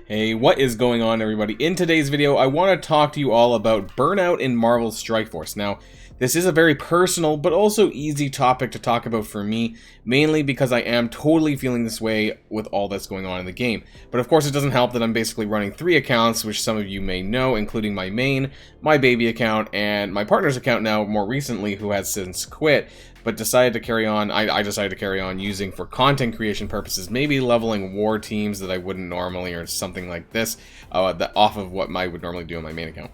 Hey, what is going on, everybody? In today's video, I want to talk to you all about Burnout in Marvel Strike Force. Now, this is a very personal, but also easy topic to talk about for me, mainly because I am totally feeling this way with all that's going on in the game. But of course, it doesn't help that I'm basically running 3 accounts, which some of you may know, including my main, my baby account, and my partner's account now, more recently, who has since quit, but decided to carry on. I decided to carry on using for content creation purposes, maybe leveling war teams that I wouldn't normally, or something like this, off of what I would normally do on my main account.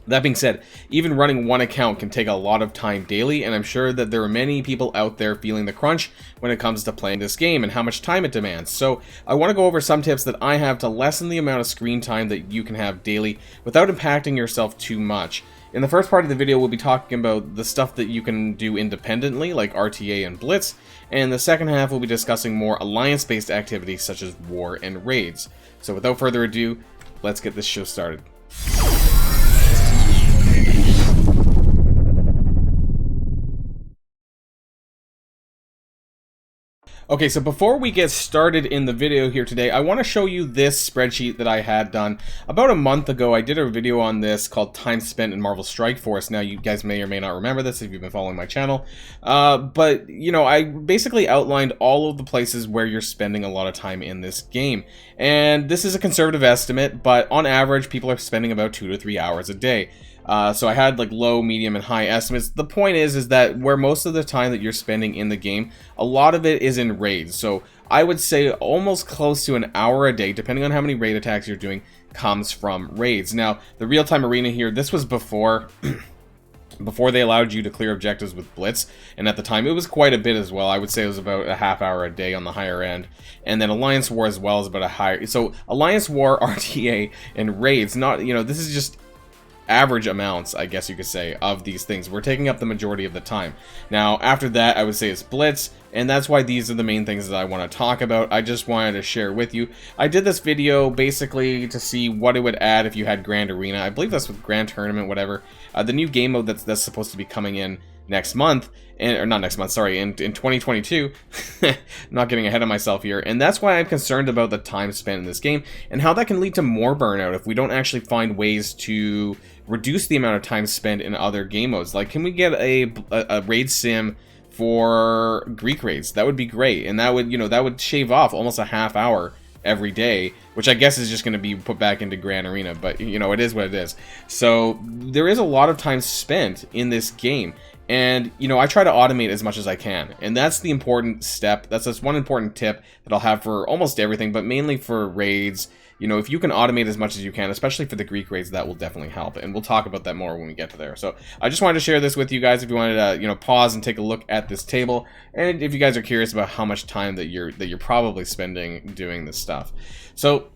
That being said, even running one account can take a lot of time daily, and I'm sure that there are many people out there feeling the crunch when it comes to playing this game and how much time it demands. So I want to go over some tips that I have to lessen the amount of screen time that you can have daily without impacting yourself too much. In the first part of the video, we'll be talking about the stuff that you can do independently, like RTA and Blitz, and the second half we'll be discussing more alliance-based activities such as war and raids. So without further ado, let's get this show started. Okay, so before we get started in the video here today, I want to show you this spreadsheet that I had done about a month ago. I did a video on this called Time Spent in Marvel Strike Force. Now, you guys may or may not remember this if you've been following my channel. But, you know, I basically outlined all of the places where you're spending a lot of time in this game. And this is a conservative estimate, but on average, people are spending about 2 to 3 hours a day. So I had like low, medium, and high estimates. The point is that where most of the time that you're spending in the game, a lot of it is in raids. So I would say almost close to an hour a day, depending on how many raid attacks you're doing, comes from raids. Now, the real-time arena here, this was before before they allowed you to clear objectives with Blitz, and at the time it was quite a bit as well. I would say it was about a half hour a day on the higher end, and then Alliance War as well is about a higher. So Alliance War, RTA, and raids, not, you know, this is just average amounts, I guess you could say, of these things. We're taking up the majority of the time. Now, after that, I would say it's Blitz, and that's why these are the main things that I want to talk about. I just wanted to share with you. I did this video basically to see what it would add if you had Grand Arena. I believe that's with Grand Tournament, whatever. The new game mode that's supposed to be coming in next month, or not next month, sorry, in 2022. Not getting ahead of myself here. And that's why I'm concerned about the time spent in this game and how that can lead to more burnout if we don't actually find ways to reduce the amount of time spent in other game modes. Like, can we get a raid sim for Greek raids? That would be great, and that would, you know, that would shave off almost a half hour every day, which I guess is just going to be put back into Grand Arena, but, you know, it is what it is. So there is a lot of time spent in this game, and, you know, I try to automate as much as I can, and that's the important step. That's one important tip that I'll have for almost everything, but mainly for raids. You know, if you can automate as much as you can, especially for the Greek raids, that will definitely help, and we'll talk about that more when we get to there. So I just wanted to share this with you guys. If you wanted to, you know, pause and take a look at this table, and if you guys are curious about how much time that you're probably spending doing this stuff. So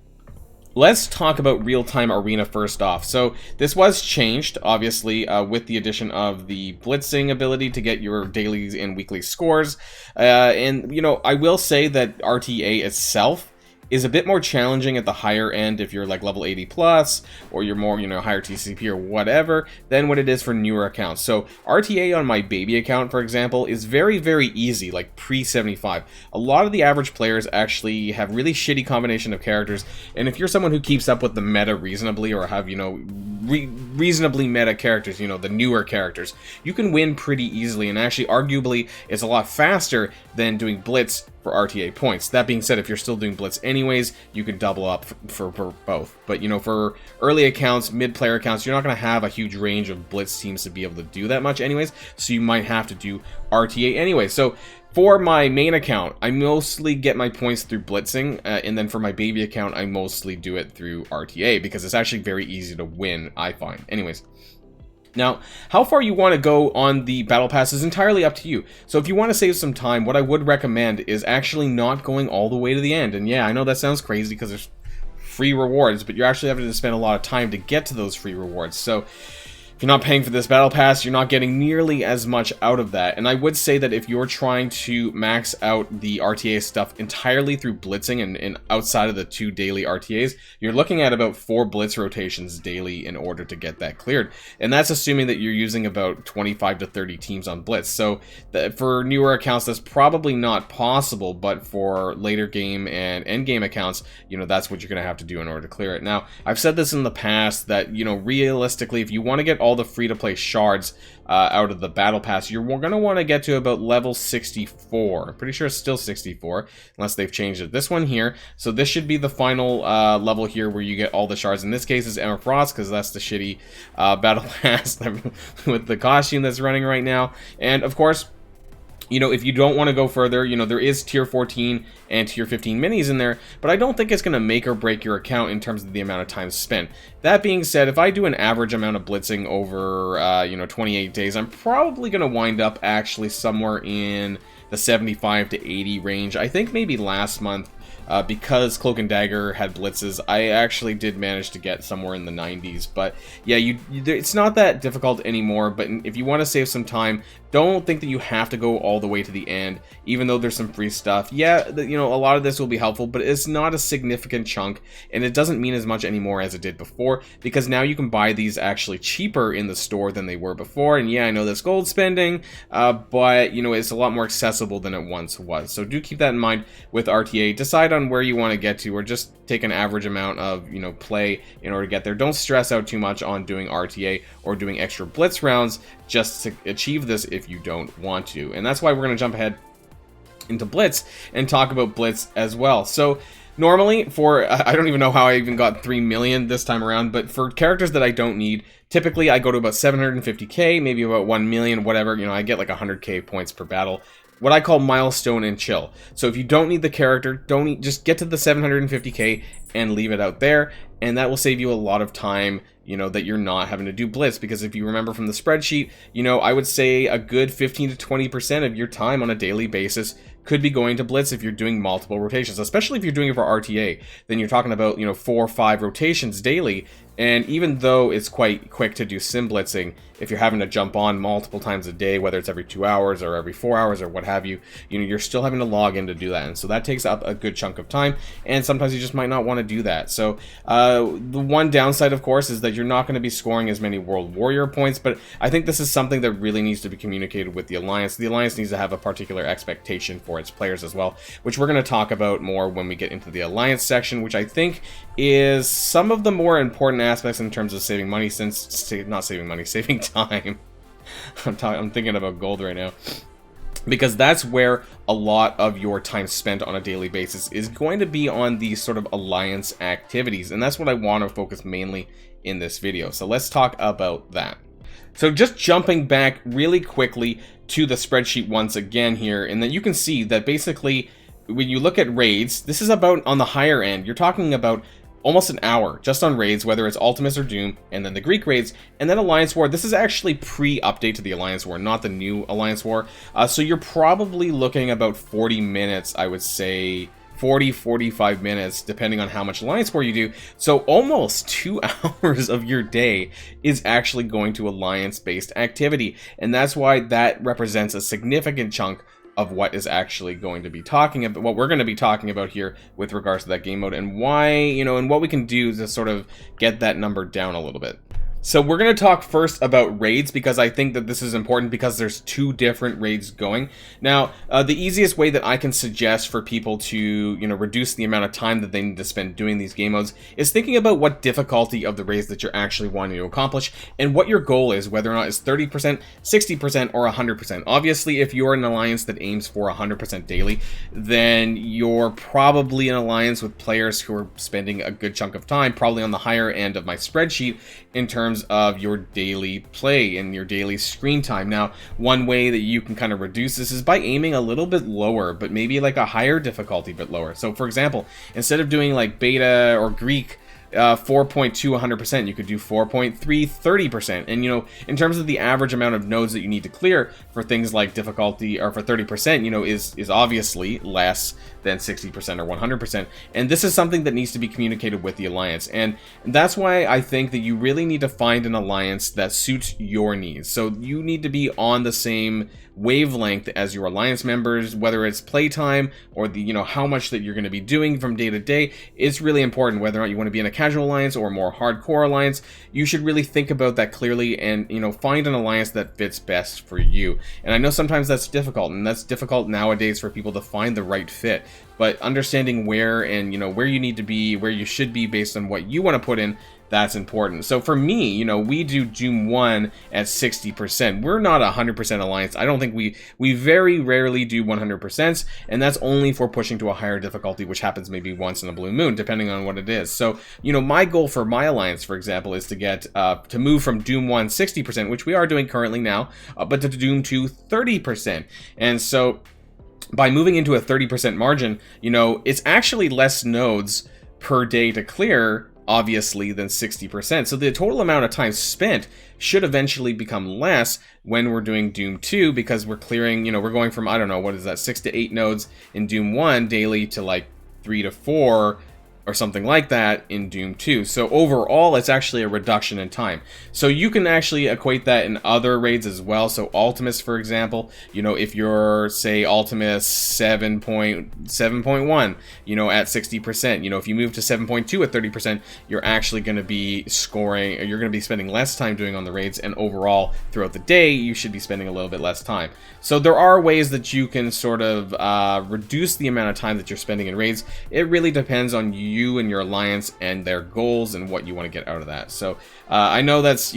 let's talk about real-time arena first off. So this was changed, obviously, with the addition of the blitzing ability to get your daily and weekly scores. And, you know, I will say that RTA itself is a bit more challenging at the higher end if you're like level 80 plus, or you're more, you know, higher TCP or whatever, than what it is for newer accounts. So RTA on my baby account, for example, is very, very easy, like pre-75. A lot of the average players actually have really shitty combination of characters, and if you're someone who keeps up with the meta reasonably, or have, you know, reasonably meta characters, you know, the newer characters, you can win pretty easily, and actually arguably it's a lot faster than doing Blitz for RTA points. That being said, if you're still doing Blitz anyways, you can double up for both. But, you know, for early accounts, mid-player accounts, you're not going to have a huge range of Blitz teams to be able to do that much anyways, so you might have to do RTA anyway. So for my main account, I mostly get my points through blitzing, and then for my baby account, I mostly do it through RTA, because it's actually very easy to win, I find. Anyways, now, how far you want to go on the battle pass is entirely up to you. So if you want to save some time, what I would recommend is actually not going all the way to the end. And yeah, I know that sounds crazy because there's free rewards, but you're actually having to spend a lot of time to get to those free rewards. So if you're not paying for this battle pass, you're not getting nearly as much out of that. And I would say that if you're trying to max out the RTA stuff entirely through blitzing and outside of the 2 daily RTAs, you're looking at about 4 blitz rotations daily in order to get that cleared. And that's assuming that you're using about 25 to 30 teams on blitz. So for newer accounts, that's probably not possible, but for later game and end game accounts, you know, that's what you're going to have to do in order to clear it. Now, I've said this in the past that, you know, realistically, if you want to get all the free-to-play shards out of the battle pass, you're going to want to get to about level 64. I'm pretty sure it's still 64, unless they've changed it. This one here, so this should be the final level here where you get all the shards. In this case, it's Emma Frost, because that's the shitty battle pass with the costume that's running right now. And, of course, you know, if you don't want to go further, you know, there is tier 14 and tier 15 minis in there, but I don't think it's going to make or break your account in terms of the amount of time spent. That being said, if I do an average amount of blitzing over, you know, 28 days, I'm probably going to wind up actually somewhere in the 75 to 80 range. I think maybe last month, because Cloak and Dagger had blitzes, I actually did manage to get somewhere in the 90s. But yeah, it's not that difficult anymore. But if you want to save some time, don't think that you have to go all the way to the end, even though there's some free stuff. Yeah, you know, a lot of this will be helpful, but it's not a significant chunk, and it doesn't mean as much anymore as it did before, because now you can buy these actually cheaper in the store than they were before. And yeah, I know that's gold spending, but, you know, it's a lot more accessible than it once was. So do keep that in mind with RTA. Decide on where you want to get to, or just take an average amount of, you know, play in order to get there. Don't stress out too much on doing RTA or doing extra blitz rounds just to achieve this if you don't want to. And that's why we're going to jump ahead into blitz and talk about blitz as well. So normally for, I don't even know how I even got 3 million this time around, but for characters that I don't need, typically I go to about 750k, maybe about 1 million, whatever. You know, I get like 100k points per battle. What I call milestone and chill. So if you don't need the character, just get to the 750k and leave it out there, and that will save you a lot of time, you know, that you're not having to do blitz. Because if you remember from the spreadsheet, you know, I would say a good 15 to 20% of your time on a daily basis could be going to blitz if you're doing multiple rotations, especially if you're doing it for RTA. Then you're talking about, you know, 4 or 5 rotations daily. And even though it's quite quick to do sim blitzing, if you're having to jump on multiple times a day, whether it's every 2 hours or every 4 hours or what have you, you know, you're still having to log in to do that. And so that takes up a good chunk of time, and sometimes you just might not want to do that. So the one downside, of course, is that you're not going to be scoring as many World Warrior points, but I think this is something that really needs to be communicated with the Alliance. The Alliance needs to have a particular expectation for its players as well, which we're going to talk about more when we get into the Alliance section, which I think is some of the more important aspects in terms of saving money, not saving money, saving time. I'm thinking about gold right now, because that's where a lot of your time spent on a daily basis is going to be on these sort of Alliance activities, and that's what I want to focus mainly in this video. So let's talk about that. So just jumping back really quickly to the spreadsheet once again here, and then you can see that basically when you look at raids, this is about on the higher end. You're talking about almost an hour just on raids, whether it's Ultimus or Doom, and then the Greek raids, and then Alliance War. This is actually pre-update to the Alliance War, not the new Alliance War. So you're probably looking about 40 minutes, I would say 40-45 minutes, depending on how much Alliance War you do. So almost 2 hours of your day is actually going to Alliance-based activity, and that's why that represents a significant chunk of what is actually going to be talking about, what we're going to be talking about here with regards to that game mode, and why, you know, and what we can do to sort of get that number down a little bit. So we're going to talk first about raids, because I think that this is important, because there's 2 different raids going. Now, the easiest way that I can suggest for people to, you know, reduce the amount of time that they need to spend doing these game modes is thinking about what difficulty of the raids that you're actually wanting to accomplish, and what your goal is, whether or not it's 30%, 60%, or 100%. Obviously, if you're an alliance that aims for 100% daily, then you're probably an alliance with players who are spending a good chunk of time, probably on the higher end of my spreadsheet, in terms of your daily play and your daily screen time. Now, one way that you can kind of reduce this is by aiming a little bit lower, but maybe like a higher difficulty but lower. So for example, instead of doing like beta or Greek 4.2 100%, you could do 4.3 30%. And you know, in terms of the average amount of nodes that you need to clear for things like difficulty, or for 30%, you know, is obviously less than 60% or 100%. And this is something that needs to be communicated with the alliance. And that's why I think that you really need to find an alliance that suits your needs. So you need to be on the same wavelength as your alliance members, whether it's playtime or the, how much that you're going to be doing from day to day. It's really important whether or not you want to be in a casual alliance or a more hardcore alliance. You should really think about that clearly and, find an alliance that fits best for you. And I know sometimes that's difficult, and that's difficult nowadays for people to find the right fit. But understanding where and, where you need to be, where you should be based on what you want to put in, that's important. So for me, we do Doom 1 at 60%. We're not a 100% alliance. I don't think we very rarely do 100%, and that's only for pushing to a higher difficulty, which happens maybe once in a blue moon, depending on what it is. So, my goal for my alliance, for example, is to get to move from Doom 1 60%, which we are doing currently now, but to Doom 2 30%. And so by moving into a 30% margin, it's actually less nodes per day to clear, obviously, than 60%. So the total amount of time spent should eventually become less when we're doing Doom 2, because we're clearing, we're going from, I don't know, what is that, 6 to 8 nodes in Doom 1 daily to like 3 to 4 or something like that in Doom 2. So overall, it's actually a reduction in time. So you can actually equate that in other raids as well. So Ultimus, for example, if you're, say, Ultimus 7.1, at 60%, if you move to 7.2 at 30%, you're actually going to be scoring, or you're going to be spending less time doing on the raids, and overall, throughout the day, you should be spending a little bit less time. So there are ways that you can sort of reduce the amount of time that you're spending in raids. It really depends on you and your alliance and their goals and what you want to get out of that. So I know that's,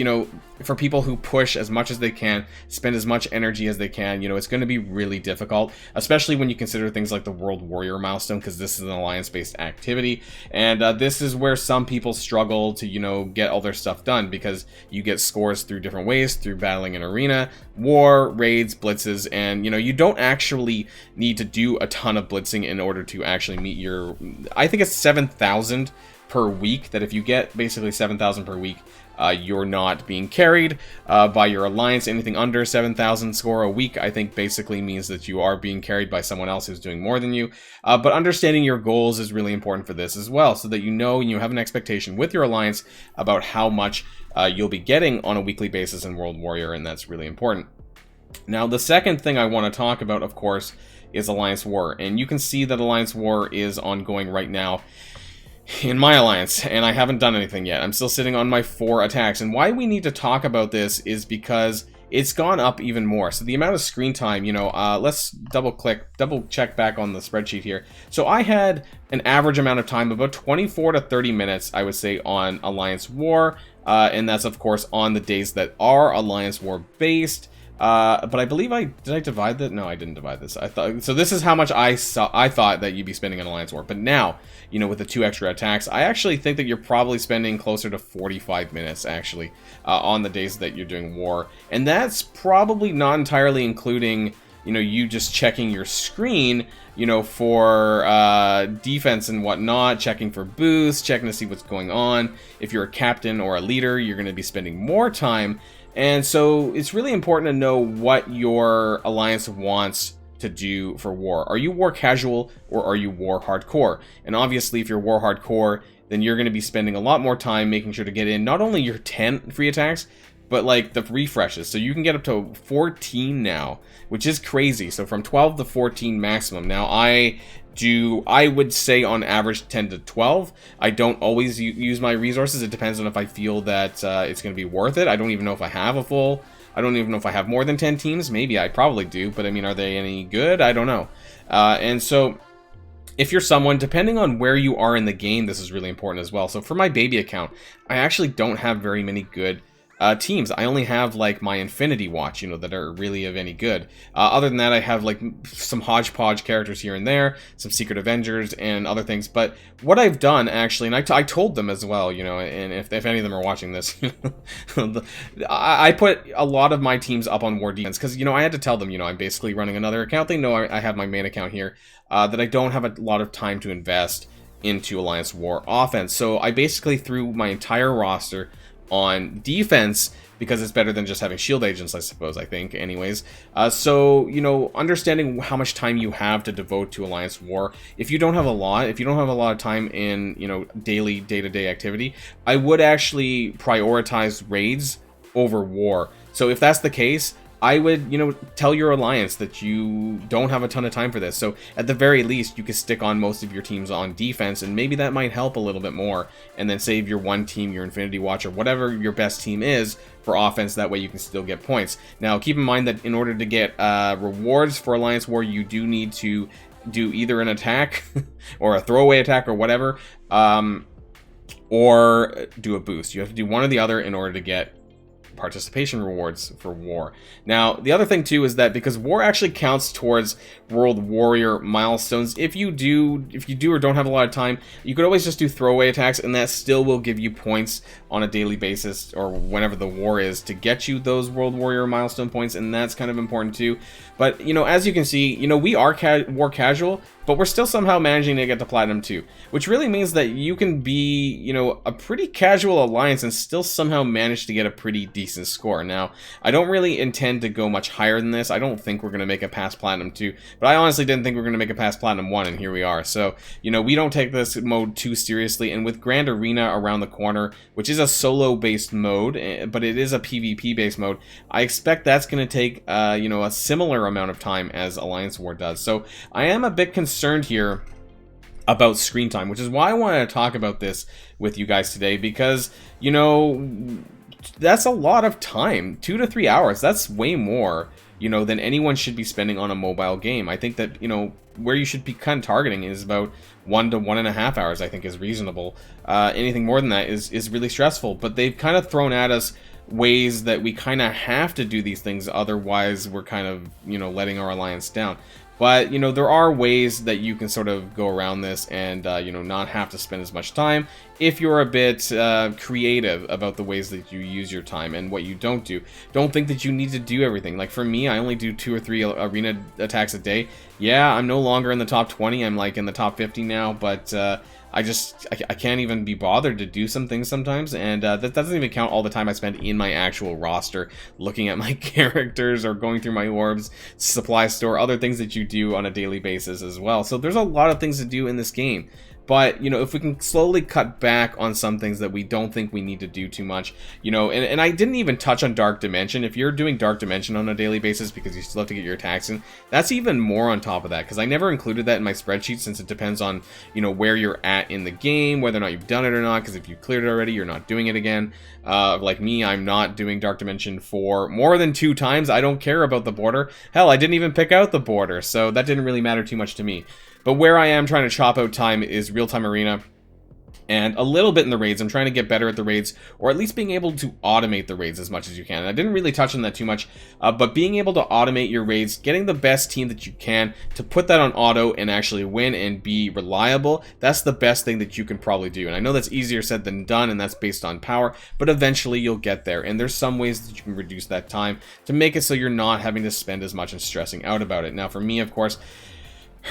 for people who push as much as they can, spend as much energy as they can, it's going to be really difficult, especially when you consider things like the World Warrior milestone, because this is an alliance-based activity, and this is where some people struggle to, get all their stuff done, because you get scores through different ways, through battling in arena, war, raids, blitzes, and, you don't actually need to do a ton of blitzing in order to actually meet your, I think it's 7,000 per week, that if you get basically 7,000 per week, you're not being carried by your alliance. Anything under 7,000 score a week, I think, basically means that you are being carried by someone else who's doing more than you. But understanding your goals is really important for this as well, so that you know and you have an expectation with your alliance about how much you'll be getting on a weekly basis in World Warrior, and that's really important. Now, the second thing I want to talk about, of course, is Alliance War. And you can see that Alliance War is ongoing right now in my alliance, and I haven't done anything yet. I'm still sitting on my 4 attacks, and why we need to talk about this is because it's gone up even more. So the amount of screen time, let's double check back on the spreadsheet here. So I had an average amount of time, about 24 to 30 minutes, I would say, on Alliance War, and that's, of course, on the days that are Alliance War based. But I believe did I divide that? No, I didn't divide this. I thought, so this is how much I thought that you'd be spending on Alliance War. But now, with the 2 extra attacks, I actually think that you're probably spending closer to 45 minutes, actually, on the days that you're doing war. And that's probably not entirely including, you just checking your screen, for defense and whatnot, checking for boosts, checking to see what's going on. If you're a captain or a leader, you're going to be spending more time. And so it's really important to know what your alliance wants to do for war. Are you war casual or are you war hardcore? And obviously, if you're war hardcore, then you're going to be spending a lot more time making sure to get in not only your 10 free attacks, but like the refreshes. So you can get up to 14 now, which is crazy. So from 12 to 14 maximum. Now I would say on average 10 to 12. I don't always use my resources. It depends on if I feel that it's going to be worth it. I don't even know if I have I don't even know if I have more than 10 teams. Maybe I probably do, but I mean, are they any good? I don't know. And so if you're someone, depending on where you are in the game, this is really important as well. So for my baby account, I actually don't have very many good teams. I only have like my Infinity Watch, that are really of any good. Other than that, I have like some hodgepodge characters here and there, some Secret Avengers and other things. But what I've done actually, and I told them as well, and if any of them are watching this, I put a lot of my teams up on War Defense because, I had to tell them, I'm basically running another account. They know I have my main account here, that I don't have a lot of time to invest into Alliance War offense. So I basically threw my entire roster on defense, because it's better than just having shield agents, I suppose, I think, anyways. So, you know, understanding how much time you have to devote to Alliance War. If you don't have a lot, of time in, you know, daily, day-to-day activity, I would actually prioritize raids over war. So if that's the case, I would, you know, tell your alliance that you don't have a ton of time for this. So at the very least, you could stick on most of your teams on defense, and maybe that might help a little bit more. And then save your one team, your Infinity Watch, or whatever your best team is for offense. That way you can still get points. Now, keep in mind that in order to get rewards for Alliance War, you do need to do either an attack or a throwaway attack or whatever, or do a boost. You have to do one or the other in order to get participation rewards for war. Now, the other thing too is that because war actually counts towards World Warrior milestones, if you do or don't have a lot of time, you could always just do throwaway attacks, and that still will give you points on a daily basis or whenever the war is to get you those World Warrior milestone points, and that's kind of important too. But, you know, as you can see, you know, we are war casual, but we're still somehow managing to get to Platinum 2, which really means that you can be, you know, a pretty casual alliance and still somehow manage to get a pretty decent score. Now, I don't really intend to go much higher than this. I don't think we're going to make it past Platinum 2, but I honestly didn't think we were going to make it past Platinum 1, and here we are. So, you know, we don't take this mode too seriously, and with Grand Arena around the corner, which is a solo-based mode, but it is a PvP-based mode, I expect that's going to take, you know, a similar amount of time as Alliance War does. So, I am a bit concerned here about screen time, which is why I wanted to talk about this with you guys today, because, you know, that's a lot of time. 2 to 3 hours, that's way more, you know, than anyone should be spending on a mobile game. I think that, you know, where you should be kind of targeting is about 1 to 1.5 hours, I think is reasonable. Anything more than that is really stressful, but they've kind of thrown at us ways that we kind of have to do these things, otherwise we're kind of, you know, letting our alliance down. But, you know, there are ways that you can sort of go around this and, you know, not have to spend as much time if you're a bit creative about the ways that you use your time and what you don't do. Don't think that you need to do everything. Like, for me, I only do 2 or 3 arena attacks a day. Yeah, I'm no longer in the top 20. I'm, like, in the top 50 now, but I can't even be bothered to do some things sometimes, and that doesn't even count all the time I spend in my actual roster, looking at my characters or going through my orbs, supply store, other things that you do on a daily basis as well. So there's a lot of things to do in this game. But, you know, if we can slowly cut back on some things that we don't think we need to do too much, you know, and I didn't even touch on Dark Dimension. If you're doing Dark Dimension on a daily basis because you still have to get your attacks in, that's even more on top of that, because I never included that in my spreadsheet, since it depends on, you know, where you're at in the game, whether or not you've done it or not, because if you cleared it already, you're not doing it again. Like me, I'm not doing Dark Dimension for more than 2 times. I don't care about the border. Hell, I didn't even pick out the border, so that didn't really matter too much to me. But where I am trying to chop out time is real-time arena and a little bit in the raids. I'm trying to get better at the raids, or at least being able to automate the raids as much as you can. And I didn't really touch on that too much, but being able to automate your raids, getting the best team that you can to put that on auto and actually win and be reliable, that's the best thing that you can probably do. And I know that's easier said than done, and that's based on power, but eventually you'll get there. And there's some ways that you can reduce that time to make it so you're not having to spend as much and stressing out about it. Now, for me, of course,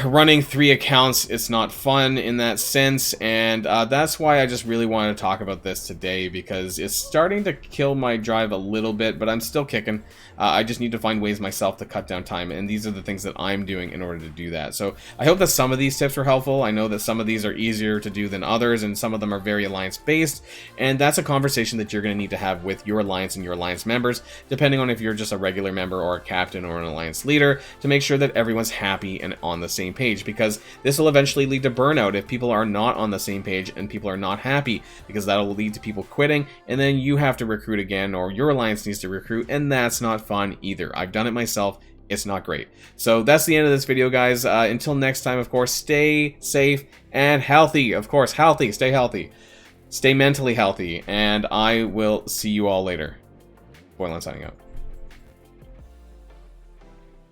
running 3 accounts, it's not fun in that sense, and that's why I just really wanted to talk about this today, because it's starting to kill my drive a little bit, but I'm still kicking. I just need to find ways myself to cut down time, and these are the things that I'm doing in order to do that. So I hope that some of these tips were helpful. I know that some of these are easier to do than others, and some of them are very alliance-based, and that's a conversation that you're going to need to have with your alliance and your alliance members, depending on if you're just a regular member or a captain or an alliance leader, to make sure that everyone's happy and on the same page, because this will eventually lead to burnout if people are not on the same page and people are not happy, because that'll lead to people quitting, and then you have to recruit again, or your alliance needs to recruit, and that's not fun either. I've done it myself. It's not great. So that's the end of this video, guys. Until next time, of course, stay safe and healthy. Of course, healthy. Stay healthy. Stay mentally healthy, and I will see you all later. Boilon signing out.